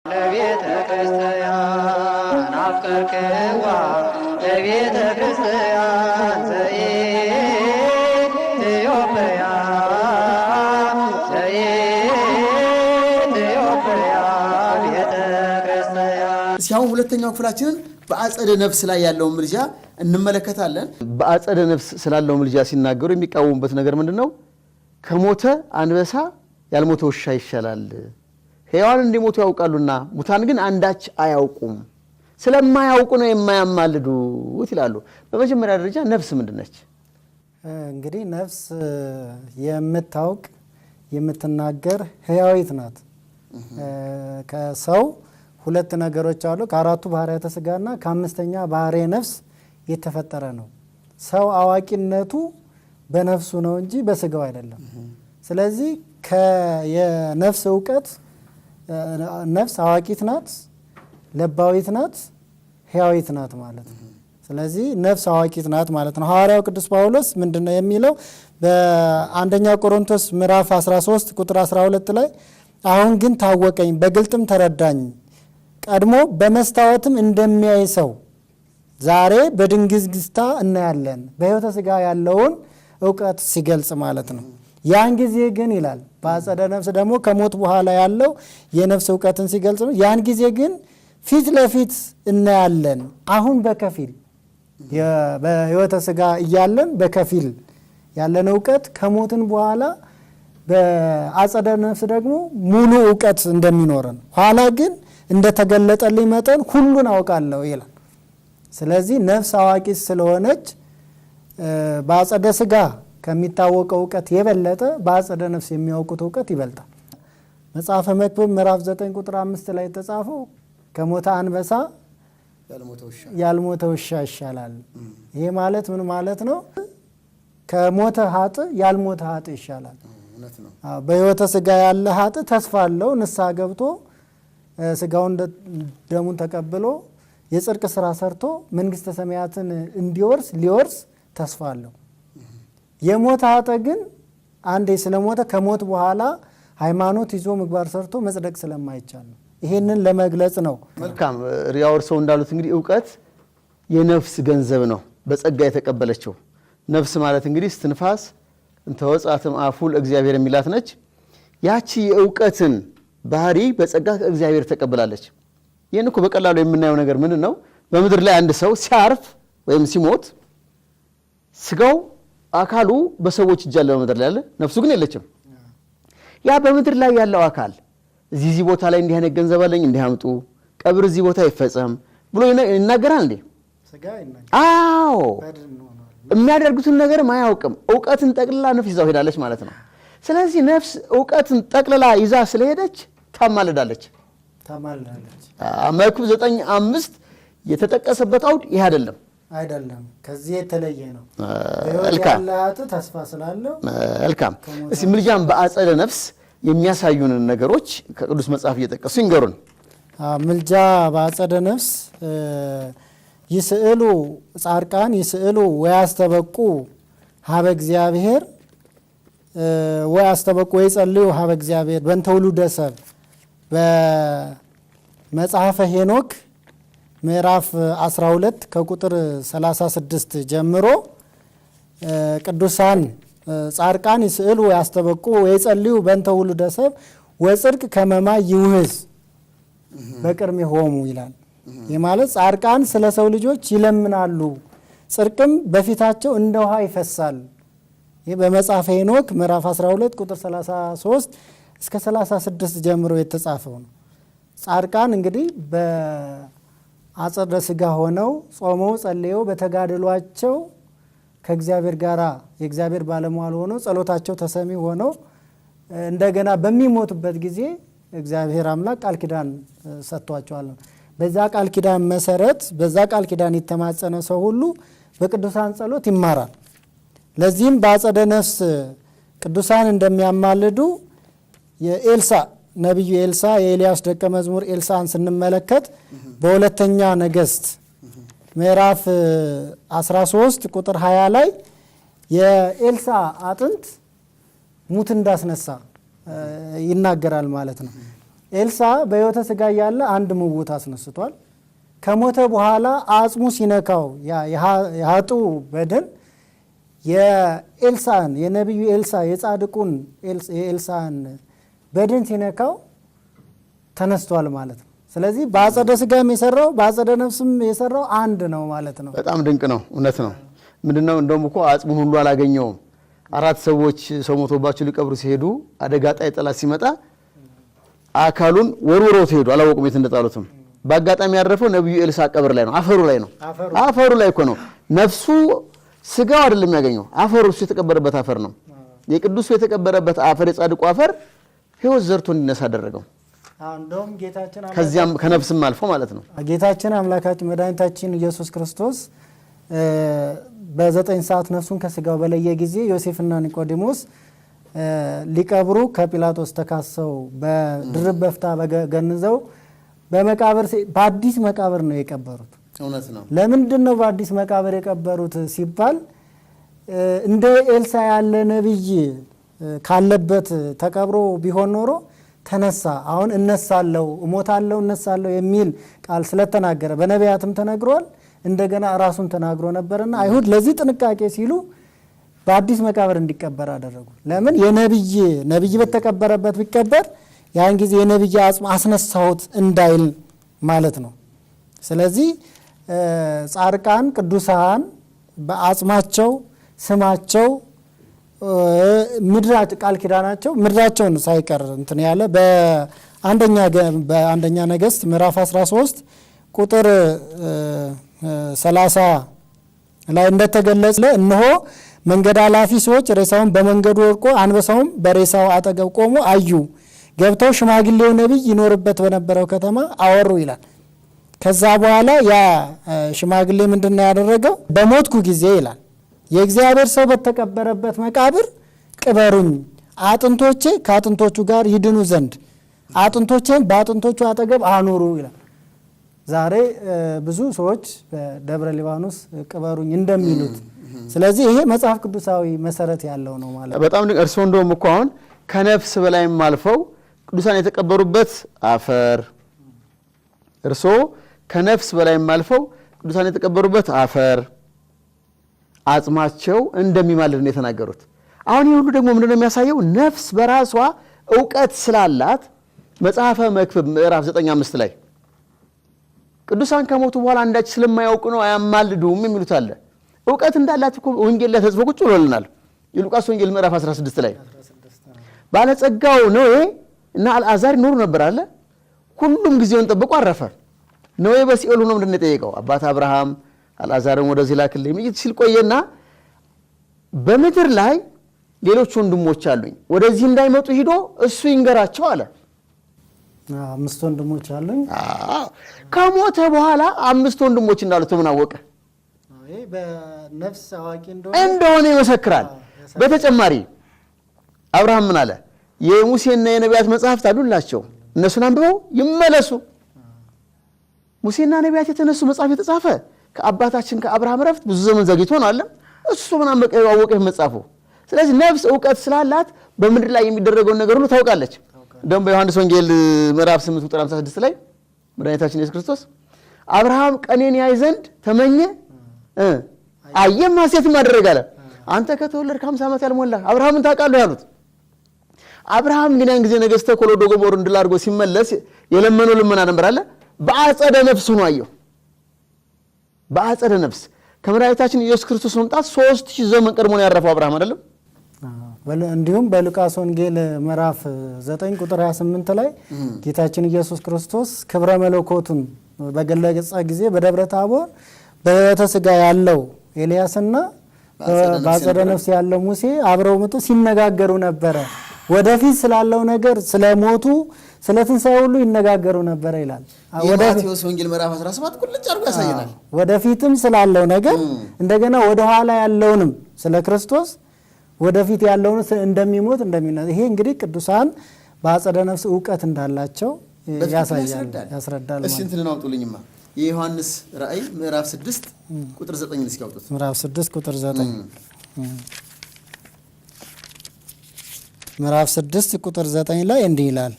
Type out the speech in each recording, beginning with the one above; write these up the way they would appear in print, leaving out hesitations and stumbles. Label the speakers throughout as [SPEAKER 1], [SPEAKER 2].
[SPEAKER 1] ለቤተ ክርስቲያን አፍቀርክዋ ለቤተ ክርስቲያን ዘኢትዮጵያ ቤተ ክርስቲያን።
[SPEAKER 2] ሲያው ሁለተኛው ክፍላችንን በአጸደ ነፍስ ላይ ያለው ምልጃ እንመለከታለን። በአጸደ ነፍስ ስላለው ምልጃ ሲናገሩ የሚቃወሙበት ነገር ምንድነው? ከሞተ አንበሳ ያልሞተ ውሻ ይሻላል። ሕያዋን እንደሞቱ ያውቃሉና ሙታን ግን አንዳች አያውቁም፣ ስለማያውቁ ነው የማያማልዱት ይላሉ። በመጀመሪያ ደረጃ ነፍስ ምንድነች?
[SPEAKER 3] እንግዲህ ነፍስ የምታውቅ የምትናገር ሕያዊት ናት። ከሰው ሁለት ነገሮች አሉ። ከአራቱ ባህሪያተ ሥጋና ከአምስተኛ ባህሪ ነፍስ የተፈጠረ ነው። ሰው አዋቂነቱ በነፍሱ ነው እንጂ በስጋው አይደለም። ስለዚህ የነፍስ ዕውቀት ነፍስ አዋቂት ናት፣ ለባዊት ናት፣ ሕያዊት ናት ማለት ነው። ስለዚህ ነፍስ አዋቂት ናት ማለት ነው። ሐዋርያው ቅዱስ ጳውሎስ ምንድነው የሚለው? በአንደኛ ቆሮንቶስ ምዕራፍ 13 ቁጥር 12 ላይ አሁን ግን ታወቀኝ፣ በግልጥም ተረዳኝ፣ ቀድሞ በመስታወትም እንደሚያይ ሰው ዛሬ በድንግዝግዝታ እናያለን። በሕይወተ ሥጋ ያለውን ዕውቀት ሲገልጽ ማለት ነው። ያን ጊዜ ግን ይላል በአጸደ ነፍስ ደግሞ ከሞት በኋላ ያለው የነፍስ ዕውቀትን ሲገልጽ ነው። ያን ጊዜ ግን ፊት ለፊት እናያለን። አሁን በከፊል በሕይወተ ሥጋ እያለን በከፊል ያለን ዕውቀት ከሞትን በኋላ በአጸደ ነፍስ ደግሞ ሙሉ ዕውቀት እንደሚኖረን ኋላ ግን እንደተገለጠልኝ መጠን ሁሉን አውቃለሁ ይላል። ስለዚህ ነፍስ አዋቂ ስለሆነች በአጸደ ሥጋ ከሚታወቀው ዕውቀት የበለጠ በአጸደ ነፍስ የሚያውቁት ዕውቀት ይበልጣል። መጽሐፈ መክብብ ምዕራፍ 9 ቁጥር 5 ላይ የተጻፈው ከሞተ አንበሳ ያልሞተ ውሻ ይሻላል። ይሄ ማለት ምን ማለት ነው? ከሞተ ኃጥእ ያልሞተ ኃጥእ ይሻላል። በሕይወተ ሥጋ ያለ ኃጥእ ተስፋ አለው። ንስሐ ገብቶ ሥጋውን ደሙን ተቀብሎ የጽድቅ ሥራ ሰርቶ መንግሥተ ሰማያትን ሊወርስ ተስፋ አለው። የሞተ ኃጥእ ግን አንዴ ስለሞተ ከሞት በኋላ ሃይማኖት ይዞ ምግባር ሰርቶ መጽደቅ ስለማይቻል ነው። ይሄንን ለመግለጽ ነው።
[SPEAKER 2] መልካም ሪያወር ሰው እንዳሉት እንግዲህ ዕውቀት የነፍስ ገንዘብ ነው፣ በጸጋ የተቀበለችው ነፍስ ማለት እንግዲህ እስትንፋስ እንተወጻትም አፉል እግዚአብሔር የሚላት ነች። ያቺ የዕውቀትን ባህሪ በጸጋ እግዚአብሔር ተቀበላለች። ይህን እኮ በቀላሉ የምናየው ነገር ምንድን ነው? በምድር ላይ አንድ ሰው ሲያርፍ ወይም ሲሞት ስጋው አካሉ በሰዎች እጅ ያለ በምድር ላይ ያለ፣ ነፍሱ ግን የለችም። ያ በምድር ላይ ያለው አካል እዚህ ቦታ ላይ እንዲህ አይነት ገንዘብ አለኝ እንዲህ አምጡ፣ ቀብር እዚህ ቦታ ይፈጸም ብሎ ይናገራል እንዴ? አዎ፣ የሚያደርጉትን ነገር አያውቅም። ዕውቀትን ጠቅልላ ነፍስ ይዛው ሄዳለች ማለት ነው። ስለዚህ ነፍስ ዕውቀትን ጠቅልላ ይዛ ስለሄደች ታማልዳለች። መክብብ 9:5 የተጠቀሰበት አውድ ይህ አይደለም።
[SPEAKER 3] ከዚህ የተለየ ነው። ተስፋ ስላለው
[SPEAKER 2] መልካም። እስቲ ምልጃም በአጸደ ነፍስ የሚያሳዩንን ነገሮች ከቅዱስ መጽሐፍ እየጠቀሱ ይንገሩን።
[SPEAKER 3] ምልጃ በአጸደ ነፍስ ይስእሉ ጻድቃን ይስእሉ ወያስተበቁ ሀበ እግዚአብሔር ወያስተበቁ ወይጸልዩ ሀበ እግዚአብሔር በእንተ ውሉደ ሰብ በመጽሐፈ ሄኖክ ምዕራፍ 12 ከቁጥር 36 ጀምሮ ቅዱሳን ጻድቃን ይስእሉ ወያስተበቁ ወይጸልዩ በእንተ ውሉደ ሰብ ወጽድቅ ከመማ ይውህዝ በቅድሜሆሙ ይላል። ይህ ማለት ጻድቃን ስለ ሰው ልጆች ይለምናሉ፣ ጽድቅም በፊታቸው እንደ ውሃ ይፈሳል። ይህ በመጽሐፈ ሄኖክ ምዕራፍ 12 ቁጥር 33 እስከ 36 ጀምሮ የተጻፈው ነው። ጻድቃን እንግዲህ በአጸደ ሥጋ ሆነው ጾመው ጸልየው በተጋድሏቸው ከእግዚአብሔር ጋር የእግዚአብሔር ባለሟል ሆነው ጸሎታቸው ተሰሚ ሆነው እንደገና በሚሞቱበት ጊዜ እግዚአብሔር አምላክ ቃል ኪዳን ሰጥቷቸዋል። በዛ ቃል ኪዳን መሰረት በዛ ቃል ኪዳን የተማጸነ ሰው ሁሉ በቅዱሳን ጸሎት ይማራል። ለዚህም በአጸደ ነፍስ ቅዱሳን እንደሚያማልዱ የኤልሳ ነቢዩ ኤልሳ የኤልያስ ደቀ መዝሙር ኤልሳን ስንመለከት በሁለተኛ ነገሥት ምዕራፍ 13 ቁጥር 20 ላይ የኤልሳ አጥንት ሙት እንዳስነሳ ይናገራል ማለት ነው። ኤልሳ በሕይወተ ሥጋ ያለ አንድ ምውት አስነስቷል። ከሞተ በኋላ አጽሙ ሲነካው የሀጡ በድን የኤልሳን የነቢዩ ኤልሳ የጻድቁን የኤልሳን በድን ሲነካው ተነስቷል ማለት ነው። ስለዚህ በአጸደ ሥጋም የሰራው በአጸደ ነፍስም የሰራው አንድ ነው ማለት ነው።
[SPEAKER 2] በጣም ድንቅ ነው። እውነት ነው። ምንድነው እንደውም እኮ አጽሙን ሁሉ አላገኘውም። 4 ሰዎች ሰው ሞቶባቸው ሊቀብሩ ሲሄዱ አደጋ ጣይ ጠላት ሲመጣ አካሉን ወርውረው ሲሄዱ አላወቁም የት እንደጣሉትም። በአጋጣሚ ያረፈው ነብዩ ኤልሳ ቀብር ላይ ነው፣ አፈሩ ላይ ነው። አፈሩ ላይ እኮ ነው። ነፍሱ ስጋው አይደለም ያገኘው፣ አፈሩ እሱ የተቀበረበት አፈር ነው። የቅዱሱ የተቀበረበት አፈር የጻድቁ አፈር ሕይወት ዘርቶ እንዲነሳ አደረገው።
[SPEAKER 3] እንደውም ጌታችን
[SPEAKER 2] ከዚያም ከነፍስም አልፎ ማለት ነው።
[SPEAKER 3] ጌታችን አምላካችን መድኃኒታችን ኢየሱስ ክርስቶስ በ9 ሰዓት ነፍሱን ከስጋው በለየ ጊዜ ዮሴፍና ኒቆዲሞስ ሊቀብሩ ከጲላጦስ ተካሰው በድርብ በፍታ ገንዘው በመቃብር በአዲስ መቃብር ነው የቀበሩት።
[SPEAKER 2] እውነት ነው።
[SPEAKER 3] ለምንድን ነው በአዲስ መቃብር የቀበሩት ሲባል እንደ ኤልሳ ያለ ነብይ ካለበት ተቀብሮ ቢሆን ኖሮ ተነሳ፣ አሁን እነሳለሁ፣ እሞታለሁ፣ እነሳለሁ የሚል ቃል ስለተናገረ በነቢያትም ተነግሯል። እንደገና ራሱን ተናግሮ ነበርና አይሁድ ለዚህ ጥንቃቄ ሲሉ በአዲስ መቃብር እንዲቀበር አደረጉ። ለምን የነብይ በተቀበረበት ቢቀበር ያን ጊዜ የነብይ አጽም አስነሳሁት እንዳይል ማለት ነው። ስለዚህ ጻድቃን ቅዱሳን በአጽማቸው ስማቸው ምድራቸው ቃል ኪዳናቸው ምድራቸውን ሳይቀር እንትን ያለ በአንደኛ ነገሥት ምዕራፍ 13 ቁጥር 30 ላይ እንደተገለጸ እነሆ መንገድ አላፊ ሰዎች ሬሳውን በመንገዱ ወድቆ አንበሳውም በሬሳው አጠገብ ቆሞ አዩ፣ ገብተው ሽማግሌው ነቢይ ይኖርበት በነበረው ከተማ አወሩ ይላል። ከዛ በኋላ ያ ሽማግሌ ምንድነው ያደረገው? በሞትኩ ጊዜ ይላል የእግዚአብሔር ሰው በተቀበረበት መቃብር ቅበሩኝ፣ አጥንቶቼ ከአጥንቶቹ ጋር ይድኑ ዘንድ አጥንቶቼን በአጥንቶቹ አጠገብ አኑሩ ይላል። ዛሬ ብዙ ሰዎች በደብረ ሊባኖስ ቅበሩኝ እንደሚሉት፣ ስለዚህ ይሄ መጽሐፍ ቅዱሳዊ መሰረት ያለው ነው ማለት ነው።
[SPEAKER 2] በጣም እርስዎ እንደውም እኮ አሁን ከነፍስ በላይም አልፈው ቅዱሳን የተቀበሩበት አፈር፣ እርስዎ ከነፍስ በላይም አልፈው ቅዱሳን የተቀበሩበት አፈር አጽማቸው እንደሚማልድ ነው የተናገሩት። አሁን ይህ ሁሉ ደግሞ ምንድነው የሚያሳየው? ነፍስ በራሷ እውቀት ስላላት መጽሐፈ መክብብ ምዕራፍ 9:5 ላይ ቅዱሳን ከሞቱ በኋላ አንዳች ስለማያውቁ ነው አያማልዱም የሚሉት አለ። እውቀት እንዳላት እኮ ወንጌል ላይ ተጽፎ ቁጭ ብሎልናል። የሉቃስ ወንጌል ምዕራፍ 16 ላይ ባለጸጋው ኖዌ እና አልዓዛር ይኖሩ ነበር አለ። ሁሉም ጊዜውን ጠብቆ አረፈ። ኖዌ በሲኦል ሆኖ ምንድነው የጠየቀው? አባት አብርሃም አልዓዛርን ወደዚህ ላክልኝ ሲል ቆየና በምድር ላይ ሌሎች ወንድሞች አሉኝ ወደዚህ እንዳይመጡ ሂዶ እሱ ይንገራቸው አለ።
[SPEAKER 3] 5 ወንድሞች አሉኝ።
[SPEAKER 2] ከሞተ በኋላ 5 ወንድሞች እንዳሉት ምን አወቀ?
[SPEAKER 3] በነፍስ አዋቂ
[SPEAKER 2] እንደሆነ ይመሰክራል። በተጨማሪ አብርሃም ምን አለ? የሙሴና የነቢያት መጽሐፍት አሉላቸው፣ እነሱን አንብበው ይመለሱ። ሙሴና ነቢያት የተነሱ መጽሐፍ የተጻፈ ከአባታችን ከአብርሃም ረፍት ብዙ ዘመን ዘግይቶ ነው አለ። እሱ ምናምን አወቀ መጽሐፉ። ስለዚህ ነፍስ እውቀት ስላላት በምድር ላይ የሚደረገውን ነገር ሁሉ ታውቃለች። ደግሞ በዮሐንስ ወንጌል ምዕራፍ 8 ቁጥር 56 ላይ መድኃኒታችን ኢየሱስ ክርስቶስ አብርሃም ቀኔን ያይ ዘንድ ተመኘ አየም ሐሴትም አደረገ አለ። አንተ ከተወለድክ 50 ዓመት ያልሞላ አብርሃምን ታውቃለህ ያሉት። አብርሃም ግን ያን ጊዜ ነገሥተ ኮሎዶ ጎሞር እንድል አድርጎ ሲመለስ የለመነው ልመና ነበር አለ። በአጸደ ነፍስ ሆኖ አየው። በአጸደ ነፍስ ከመድኃኒታችን ኢየሱስ ክርስቶስ መምጣት 3000 ዘመን ቀድሞ ነው ያረፈው አብርሃም አይደለም።
[SPEAKER 3] እንዲሁም በሉቃስ ወንጌል ምዕራፍ 9 ቁጥር 28 ላይ ጌታችን ኢየሱስ ክርስቶስ ክብረ መለኮቱን በገለጸ ጊዜ በደብረ ታቦር በሕይወተ ሥጋ ያለው ኤልያስና በአጸደ ነፍስ ያለው ሙሴ አብረው መጥተው ሲነጋገሩ ነበረ። ወደፊት ስላለው ነገር ስለሞቱ ስለ ትንሣኤ ሁሉ ይነጋገሩ ነበረ ይላል።
[SPEAKER 2] የማቴዎስ ወንጌል ምዕራፍ 17 ቁልጭ አድርጎ ያሳየናል።
[SPEAKER 3] ወደፊትም ስላለው ነገር እንደገና ወደ ኋላ ያለውንም ስለ ክርስቶስ ወደፊት ያለውን እንደሚሞት እንደሚነሳ፣ ይሄ እንግዲህ ቅዱሳን በአጸደ ነፍስ እውቀት እንዳላቸው ያስረዳል።
[SPEAKER 2] እሺ እንትን ነው አውጡልኝማ የዮሐንስ ራእይ ምዕራፍ 6 ቁጥር 9 እስኪ አውጡት።
[SPEAKER 3] ምዕራፍ 6 ቁጥር 9 ምዕራፍ 6 ቁጥር 9 ላይ እንዲህ ይላል።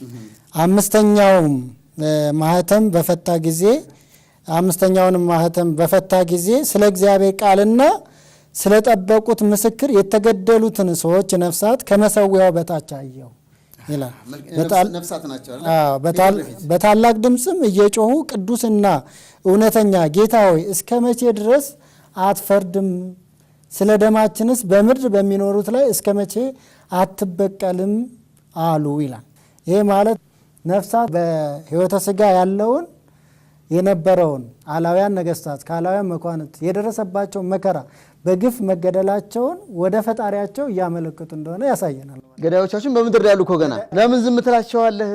[SPEAKER 3] አምስተኛውንም ማህተም በፈታ ጊዜ ስለ እግዚአብሔር ቃልና ስለ ጠበቁት ምስክር የተገደሉትን ሰዎች ነፍሳት ከመሰዊያው በታች አየሁ ይላል። በታላቅ ድምፅም እየጮሁ ቅዱስና እውነተኛ ጌታ ሆይ እስከ መቼ ድረስ አትፈርድም? ስለ ደማችንስ በምድር በሚኖሩት ላይ እስከ መቼ አትበቀልም አሉ ይላል። ይሄ ማለት ነፍሳት በሕይወተ ሥጋ ያለውን የነበረውን አላውያን ነገስታት ከአላውያን መኳንንት የደረሰባቸው መከራ በግፍ መገደላቸውን ወደ ፈጣሪያቸው እያመለከቱ እንደሆነ ያሳየናል።
[SPEAKER 2] ገዳዮቻችን በምድር ያሉ እኮ ገና ለምን ዝም ትላቸዋለህ?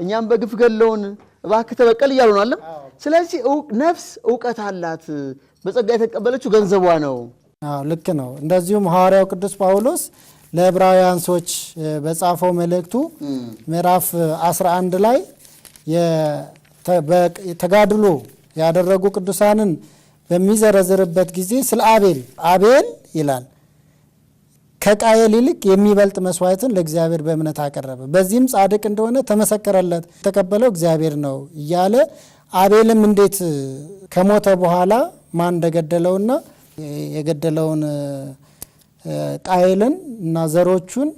[SPEAKER 2] እኛም በግፍ ገለውን እባክህ ተበቀል እያሉ ነው አለም። ስለዚህ ነፍስ እውቀት አላት፣ በጸጋ የተቀበለችው ገንዘቧ ነው።
[SPEAKER 3] ልክ ነው። እንደዚሁም ሐዋርያው ቅዱስ ጳውሎስ ለዕብራውያን ሰዎች በጻፈው መልእክቱ ምዕራፍ 11 ላይ ተጋድሎ ያደረጉ ቅዱሳንን በሚዘረዝርበት ጊዜ ስለ አቤል ይላል ከቃየል ይልቅ የሚበልጥ መስዋዕትን ለእግዚአብሔር በእምነት አቀረበ፣ በዚህም ጻድቅ እንደሆነ ተመሰከረለት፣ የተቀበለው እግዚአብሔር ነው እያለ አቤልም እንዴት ከሞተ በኋላ ማን እንደገደለውና የገደለውን ቃየልን እና ዘሮቹን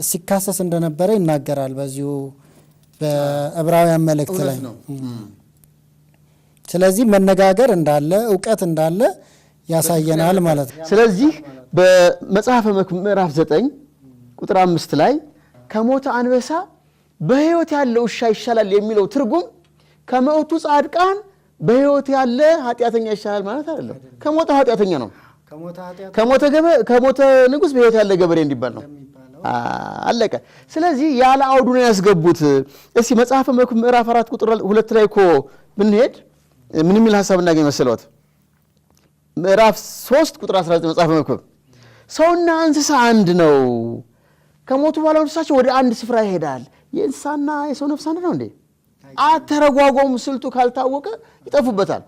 [SPEAKER 3] ሲካሰስ እንደነበረ ይናገራል በዚሁ በዕብራውያን መልእክት ላይ። ስለዚህ መነጋገር እንዳለ እውቀት እንዳለ ያሳየናል ማለት ነው።
[SPEAKER 2] ስለዚህ በመጽሐፈ መክብብ ምዕራፍ 9 ቁጥር 5 ላይ ከሞተ አንበሳ በሕይወት ያለ ውሻ ይሻላል የሚለው ትርጉም ከመውቱ ጻድቃን በሕይወት ያለ ኃጢአተኛ ይሻላል ማለት አይደለም። ከሞተ ኃጢአተኛ ነው። ከሞተ ንጉሥ በሕይወት ያለ ገበሬ እንዲባል ነው። አለቀ። ስለዚህ ያለ አውዱ ነው ያስገቡት። እስቲ መጽሐፈ መክብብ ምዕራፍ 4 ቁጥር 2 ላይ እኮ ብንሄድ ምን የሚል ሐሳብ እናገኝ መሰለዎት? ምዕራፍ 3 ቁጥር 19 መጽሐፈ መክብብ ሰውና እንስሳ አንድ ነው፣ ከሞቱ በኋላ ነፍሳቸው ወደ አንድ ስፍራ ይሄዳል። የእንስሳና የሰው ነፍስ አንድ ነው እንዴ? አተረጓጎም ስልቱ ካልታወቀ ይጠፉበታል።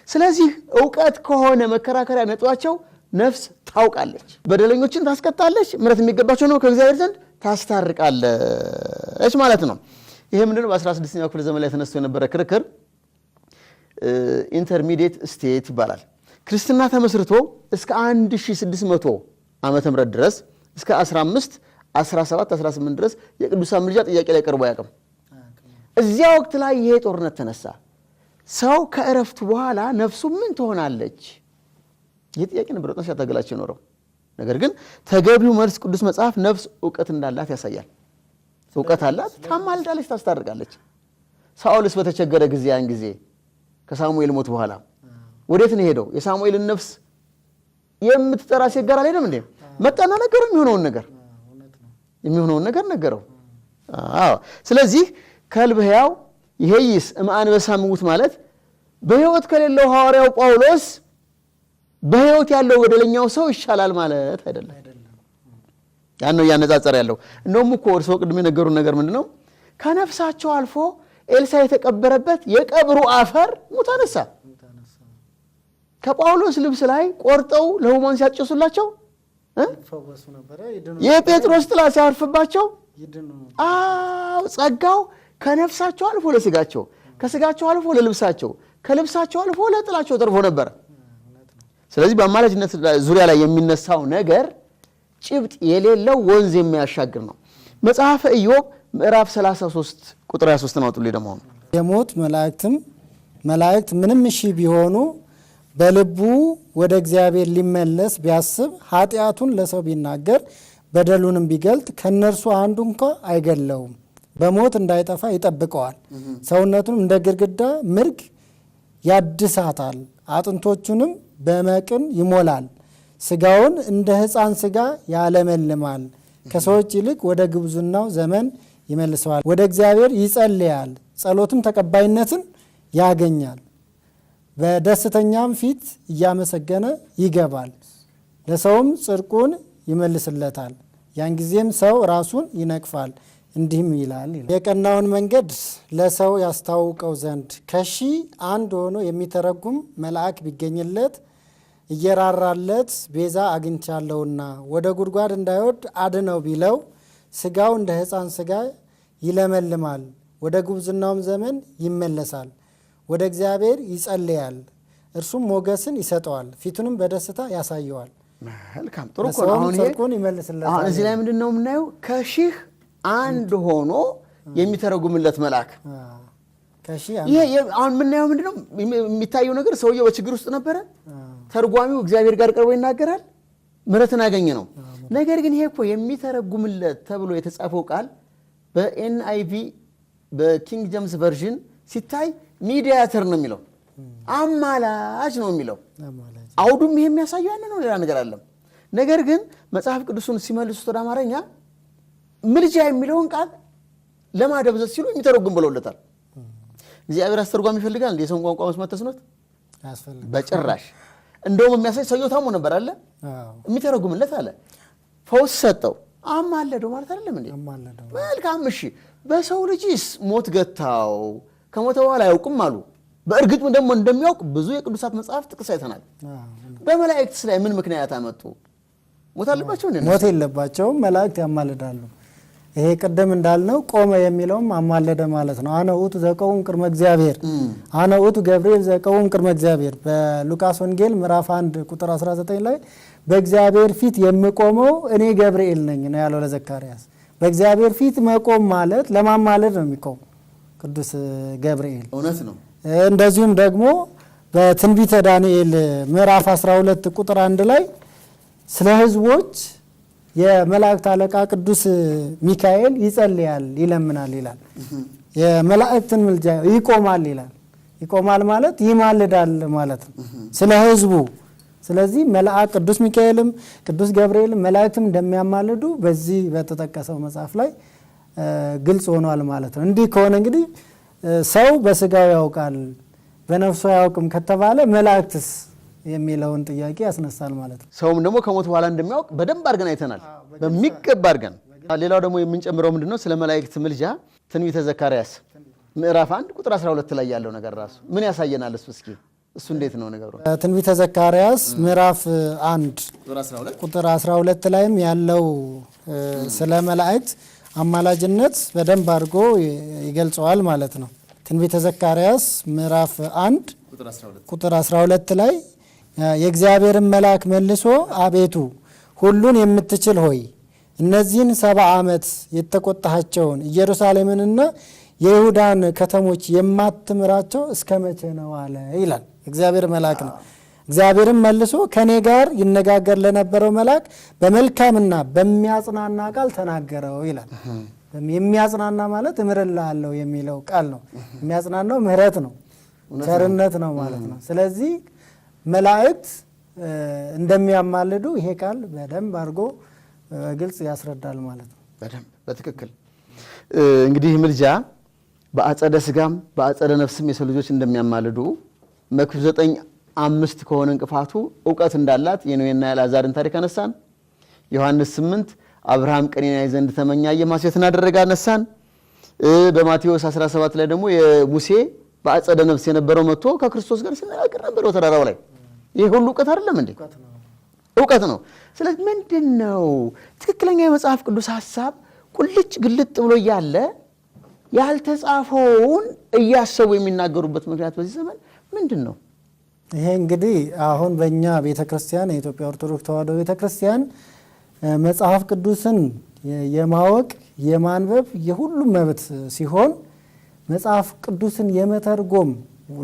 [SPEAKER 2] ስለዚህ እውቀት ከሆነ መከራከሪያ ነጥባቸው ነፍስ ታውቃለች፣ በደለኞችን ታስቀጣለች፣ ምሕረት የሚገባቸው ነው ከእግዚአብሔር ዘንድ ታስታርቃለች ማለት ነው። ይሄ ምንድነው? በ16ኛው ክፍለ ዘመን ላይ ተነስቶ የነበረ ክርክር ኢንተርሚዲየት ስቴት ይባላል። ክርስትና ተመስርቶ እስከ 1600 ዓመተ ምህረት ድረስ እስከ 15 17 18 ድረስ የቅዱሳን ምልጃ ጥያቄ ላይ ቀርቦ አያውቅም። እዚያ ወቅት ላይ ይሄ ጦርነት ተነሳ። ሰው ከእረፍቱ በኋላ ነፍሱ ምን ትሆናለች? ይህ ጥያቄ ነበር ወጣት ያታገላቸው ኖረው። ነገር ግን ተገቢው መልስ ቅዱስ መጽሐፍ ነፍስ እውቀት እንዳላት ያሳያል። እውቀት አላት፣ ታማልዳለች፣ ታስታርቃለች። ሳኦልስ በተቸገረ ጊዜ ያን ጊዜ ከሳሙኤል ሞት በኋላ ወዴት ነው ሄደው? የሳሙኤልን ነፍስ የምትጠራ ሴት ጋር አልሄደም እንዴ? መጣና ነገረው የሚሆነውን ነገር ነገረው። ስለዚህ ከልብ ሕያው ይሄይስ እምአንበሳ ምውት ማለት በሕይወት ከሌለው ሐዋርያው ጳውሎስ በሕይወት ያለው በደለኛው ሰው ይሻላል ማለት አይደለም። ያን ነው ያነጻጸረ ያለው። እንደውም እኮ እርስዎ ቅድም የነገሩን ነገር ምንድነው? ከነፍሳቸው አልፎ ኤልሳ የተቀበረበት የቀብሩ አፈር ሙት አነሳ። ከጳውሎስ ልብስ ላይ ቆርጠው ለሕሙማን ሲያጨሱላቸው የጴጥሮስ ጥላ ሲያርፍባቸው ጸጋው ከነፍሳቸው አልፎ ለስጋቸው፣ ከስጋቸው አልፎ ለልብሳቸው፣ ከልብሳቸው አልፎ ለጥላቸው ተርፎ ነበር። ስለዚህ በአማላጅነት ዙሪያ ላይ የሚነሳው ነገር ጭብጥ የሌለው ወንዝ የሚያሻግር ነው። መጽሐፈ ኢዮብ ምዕራፍ 33 ቁጥር 23 ነው። አውጡልኝ ደግሞ
[SPEAKER 3] የሞት መላእክት ምንም እሺ ቢሆኑ በልቡ ወደ እግዚአብሔር ሊመለስ ቢያስብ ኃጢአቱን ለሰው ቢናገር በደሉንም ቢገልጥ ከነርሱ አንዱ እንኳ አይገለውም። በሞት እንዳይጠፋ ይጠብቀዋል። ሰውነቱንም እንደ ግድግዳ ምርግ ያድሳታል። አጥንቶቹንም በመቅን ይሞላል። ስጋውን እንደ ሕፃን ስጋ ያለመልማል። ከሰዎች ይልቅ ወደ ግብዙናው ዘመን ይመልሰዋል። ወደ እግዚአብሔር ይጸልያል፣ ጸሎትም ተቀባይነትን ያገኛል። በደስተኛም ፊት እያመሰገነ ይገባል፣ ለሰውም ጽድቁን ይመልስለታል። ያን ጊዜም ሰው ራሱን ይነቅፋል፣ እንዲህም ይላል የቀናውን መንገድ ለሰው ያስታውቀው ዘንድ ከሺህ አንድ ሆኖ የሚተረጉም መልአክ ቢገኝለት እየራራለት ቤዛ አግኝቻለሁና ወደ ጉድጓድ እንዳይወድ አድነው ቢለው ስጋው እንደ ሕፃን ስጋ ይለመልማል፣ ወደ ጉብዝናውም ዘመን ይመለሳል። ወደ እግዚአብሔር ይጸልያል፣ እርሱም ሞገስን ይሰጠዋል፣ ፊቱንም በደስታ ያሳየዋል።
[SPEAKER 2] መልካም ጥሩ እኮ ነው። አሁን
[SPEAKER 3] ጽድቁን ይመልስለታል።
[SPEAKER 2] አሁን እዚህ ላይ ምንድነው የምናየው? ከሺህ አንድ ሆኖ የሚተረጉምለት መልአክ። ይሄ አሁን የምናየው ምንድነው? የሚታየው ነገር ሰውየው በችግር ውስጥ ነበረ። ተርጓሚው እግዚአብሔር ጋር ቀርቦ ይናገራል፣ ምሕረትን አገኘ ነው። ነገር ግን ይሄ እኮ የሚተረጉምለት ተብሎ የተጻፈው ቃል በኤንአይቪ በኪንግ ጄምስ ቨርዥን ሲታይ ሚዲያተር ነው የሚለው፣ አማላጅ ነው የሚለው። አውዱም ይሄ የሚያሳየው ያን ነው፣ ሌላ ነገር አለም። ነገር ግን መጽሐፍ ቅዱስን ሲመልሱት ወደ አማርኛ ምልጃ የሚለውን ቃል ለማደብዘዝ ሲሉ የሚተረጉም ብለውለታል። እግዚአብሔር አስተርጓሚ ይፈልጋል እንዴ? የሰውን ቋንቋ መስማት ተስኖት በጭራሽ። እንደውም የሚያሳይ ሰውየው ታሞ ነበር አለ፣ የሚተረጉምለት አለ፣ ፈውስ ሰጠው፣ አማለደው ማለት አይደለም እንዴ? መልካም እሺ። በሰው ልጅስ ሞት ገታው፣ ከሞተ በኋላ አያውቅም አሉ። በእርግጥ ደግሞ እንደሚያውቅ ብዙ የቅዱሳት መጽሐፍ ጥቅስ አይተናል። በመላእክትስ ላይ ምን ምክንያት አመጡ? ሞት አለባቸው እንዴ?
[SPEAKER 3] ሞት የለባቸውም፣ መላእክት ያማልዳሉ። ይሄ ቀደም እንዳልነው ቆመ የሚለውም አማለደ ማለት ነው። አነ ውእቱ ዘቆም ቅድመ እግዚአብሔር፣ አነ ውእቱ ገብርኤል ዘቆም ቅድመ እግዚአብሔር። በሉቃስ ወንጌል ምዕራፍ 1 ቁጥር 19 ላይ በእግዚአብሔር ፊት የምቆመው እኔ ገብርኤል ነኝ ነው ያለው ለዘካርያስ። በእግዚአብሔር ፊት መቆም ማለት ለማማለድ ነው የሚቆም ቅዱስ ገብርኤል።
[SPEAKER 2] እውነት ነው።
[SPEAKER 3] እንደዚሁም ደግሞ በትንቢተ ዳንኤል ምዕራፍ 12 ቁጥር 1 ላይ ስለ ሕዝቦች የመላእክት አለቃ ቅዱስ ሚካኤል ይጸልያል፣ ይለምናል ይላል። የመላእክትን ምልጃ ይቆማል ይላል። ይቆማል ማለት ይማልዳል ማለት ነው ስለ ሕዝቡ። ስለዚህ መልአክ ቅዱስ ሚካኤልም ቅዱስ ገብርኤልም መላእክትም እንደሚያማልዱ በዚህ በተጠቀሰው መጽሐፍ ላይ ግልጽ ሆኗል ማለት ነው። እንዲህ ከሆነ እንግዲህ ሰው በስጋው ያውቃል በነፍሱ አያውቅም ከተባለ መላእክትስ የሚለውን ጥያቄ ያስነሳል ማለት ነው።
[SPEAKER 2] ሰውም ደግሞ ከሞት በኋላ እንደሚያውቅ በደንብ አድርገን አይተናል፣ በሚገባ አድርገን። ሌላው ደግሞ የምንጨምረው ምንድነው? ስለ መላእክት ምልጃ ትንቢተ ዘካርያስ ምዕራፍ 1 ቁጥር 12 ላይ ያለው ነገር ራሱ ምን ያሳየናል? እስኪ እሱ እንዴት ነው ነገሩ?
[SPEAKER 3] ትንቢተ ዘካርያስ ምዕራፍ 1 ቁጥር 12 ላይም ያለው ስለ መላእክት አማላጅነት በደንብ አድርጎ ይገልጸዋል ማለት ነው። ትንቢተ ዘካርያስ ምዕራፍ 1 ቁጥር 12 ላይ የእግዚአብሔርን መልአክ መልሶ አቤቱ ሁሉን የምትችል ሆይ እነዚህን 70 ዓመት የተቆጣሃቸውን ኢየሩሳሌምንና የይሁዳን ከተሞች የማትምራቸው እስከ መቼ ነው አለ ይላል። እግዚአብሔር መልአክ ነው። እግዚአብሔርም መልሶ ከኔ ጋር ይነጋገር ለነበረው መልአክ በመልካምና በሚያጽናና ቃል ተናገረው ይላል። የሚያጽናና ማለት እምርልሃለሁ የሚለው ቃል ነው። የሚያጽናናው ምህረት ነው፣ ቸርነት ነው ማለት ነው። ስለዚህ መላእክት እንደሚያማልዱ ይሄ ቃል በደንብ አድርጎ ግልጽ ያስረዳል ማለት ነው።
[SPEAKER 2] በደንብ በትክክል እንግዲህ ምልጃ በአጸደ ስጋም በአጸደ ነፍስም የሰው ልጆች እንደሚያማልዱ መክብብ 9:5 ከሆነ እንቅፋቱ እውቀት እንዳላት የኖህና የአልዓዛርን ታሪክ አነሳን። ዮሐንስ 8 አብርሃም ቀኔን ያይ ዘንድ ተመኘ የማስየትን አደረገ አነሳን። በማቴዎስ 17 ላይ ደግሞ የሙሴ በአጸደ ነፍስ የነበረው መጥቶ ከክርስቶስ ጋር ሲነጋገር ነበር በተራራው ላይ። ይሄ ሁሉ እውቀት አይደለም እንዴ? እውቀት ነው። ስለዚህ ምንድነው ትክክለኛ የመጽሐፍ ቅዱስ ሐሳብ ቁልጭ ግልጥ ብሎ እያለ ያልተጻፈውን እያሰቡ የሚናገሩበት ምክንያት በዚህ ዘመን ምንድነው?
[SPEAKER 3] ይሄ እንግዲህ አሁን በእኛ ቤተክርስቲያን የኢትዮጵያ ኦርቶዶክስ ተዋሕዶ ቤተክርስቲያን መጽሐፍ ቅዱስን የማወቅ የማንበብ የሁሉም መብት ሲሆን መጽሐፍ ቅዱስን የመተርጎም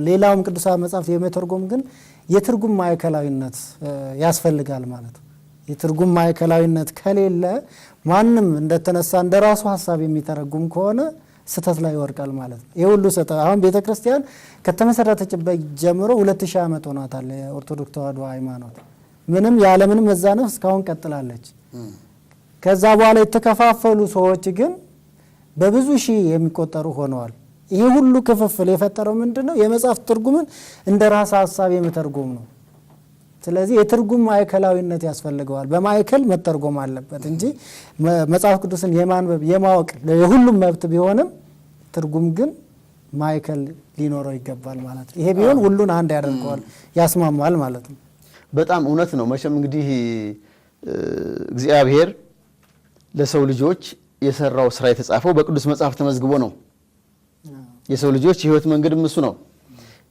[SPEAKER 3] ሌላውም ቅዱሳት መጽሐፍ የመተርጎም ግን የትርጉም ማዕከላዊነት ያስፈልጋል ማለት ነው። የትርጉም ማዕከላዊነት ከሌለ ማንም እንደተነሳ እንደራሱ ሐሳብ የሚተረጉም ከሆነ ስተት ላይ ይወርቃል ማለት ነው። ይሄ ሁሉ ስተት አሁን ቤተክርስቲያን ከተመሰረተችበት ጀምሮ 2000 ዓመት ሆኗታል። የኦርቶዶክስ ተዋሕዶ ሃይማኖት ምንም ያለምንም መዛነፍ እስካሁን ቀጥላለች። ከዛ በኋላ የተከፋፈሉ ሰዎች ግን በብዙ ሺህ የሚቆጠሩ ሆነዋል። ይሄ ሁሉ ክፍፍል የፈጠረው ምንድነው? የመጽሐፍ ትርጉምን እንደ ራስ ሐሳብ የመተርጎም ነው። ስለዚህ የትርጉም ማዕከላዊነት ያስፈልገዋል። በማዕከል መተርጎም አለበት እንጂ መጽሐፍ ቅዱስን የማንበብ የማወቅ የሁሉም መብት ቢሆንም ትርጉም ግን ማዕከል ሊኖረው ይገባል ማለት ነው። ይሄ ቢሆን ሁሉን አንድ ያደርገዋል፣ ያስማማል ማለት ነው።
[SPEAKER 2] በጣም እውነት ነው። መቼም እንግዲህ እግዚአብሔር ለሰው ልጆች የሰራው ስራ የተጻፈው በቅዱስ መጽሐፍ ተመዝግቦ ነው። የሰው ልጆች የህይወት መንገድም እሱ ነው።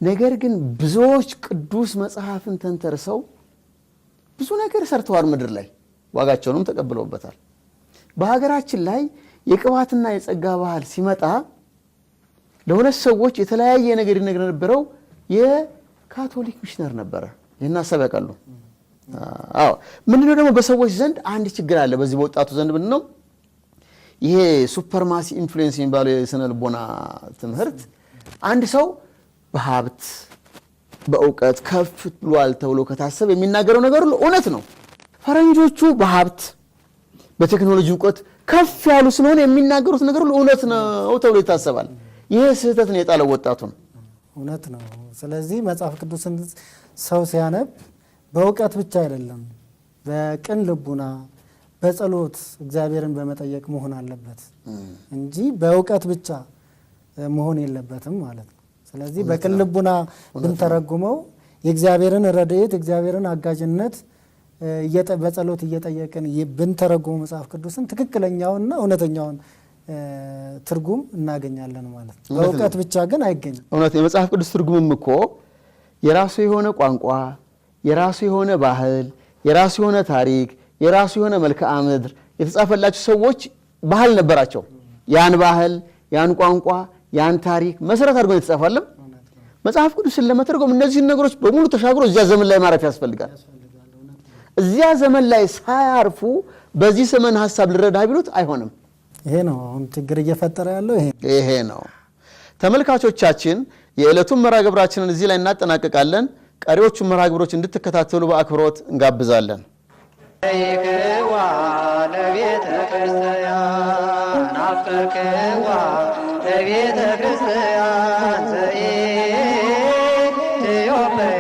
[SPEAKER 2] ነገር ግን ብዙዎች ቅዱስ መጽሐፍን ተንተርሰው ብዙ ነገር ሰርተዋል ምድር ላይ ዋጋቸውንም ተቀብለውበታል። በሀገራችን ላይ የቅባትና የጸጋ ባህል ሲመጣ ለሁለት ሰዎች የተለያየ ነገር ይነገር ነበረው የካቶሊክ ሚሽነር ነበረ። ይሄን ሐሳብ ያውቃሉ? አዎ። ምንድነው ደግሞ በሰዎች ዘንድ አንድ ችግር አለ። በዚህ በወጣቱ ዘንድ ምንድነው ይሄ ሱፐርማሲ ኢንፍሉዌንስ የሚባለው የስነ ልቦና ትምህርት አንድ ሰው በሀብት በእውቀት ከፍ ብሏል ተብሎ ከታሰበ የሚናገረው ነገር ሁሉ እውነት ነው። ፈረንጆቹ በሀብት በቴክኖሎጂ እውቀት ከፍ ያሉ ስለሆነ የሚናገሩት ነገር ሁሉ እውነት ነው ተብሎ ይታሰባል። ይሄ ስህተት ነው የጣለው ወጣቱን።
[SPEAKER 3] እውነት ነው። ስለዚህ መጽሐፍ ቅዱስን ሰው ሲያነብ በእውቀት ብቻ አይደለም፣ በቅን ልቡና በጸሎት እግዚአብሔርን በመጠየቅ መሆን አለበት እንጂ በእውቀት ብቻ መሆን የለበትም ማለት ነው። ስለዚህ በቅን ልቡና ብንተረጉመው የእግዚአብሔርን ረድኤት የእግዚአብሔርን አጋዥነት በጸሎት እየጠየቅን ብንተረጉመው መጽሐፍ ቅዱስን ትክክለኛውንና እውነተኛውን ትርጉም እናገኛለን ማለት ነው። በእውቀት ብቻ ግን አይገኝም።
[SPEAKER 2] እውነት የመጽሐፍ ቅዱስ ትርጉምም እኮ የራሱ የሆነ ቋንቋ፣ የራሱ የሆነ ባህል፣ የራሱ የሆነ ታሪክ፣ የራሱ የሆነ መልክዓ ምድር የተጻፈላቸው ሰዎች ባህል ነበራቸው። ያን ባህል፣ ያን ቋንቋ፣ ያን ታሪክ መሰረት አድርጎ የተጻፈለም መጽሐፍ ቅዱስን ለመተርጎም እነዚህን ነገሮች በሙሉ ተሻግሮ እዚያ ዘመን ላይ ማረፍ ያስፈልጋል። እዚያ ዘመን ላይ ሳያርፉ በዚህ ዘመን ሐሳብ ልረዳ ቢሉት አይሆንም።
[SPEAKER 3] ይሄ ነው አሁን ችግር እየፈጠረ ያለው
[SPEAKER 2] ይሄ ነው። ተመልካቾቻችን የዕለቱን መርሃ ግብራችንን እዚህ ላይ እናጠናቀቃለን። ቀሪዎቹን መርሃ ግብሮች እንድትከታተሉ በአክብሮት እንጋብዛለን።
[SPEAKER 1] ይክዋ ለቤተ ክርስቲያን አፍቅርክዋ ለቤተ ክርስቲያን ዘኢትዮጵያ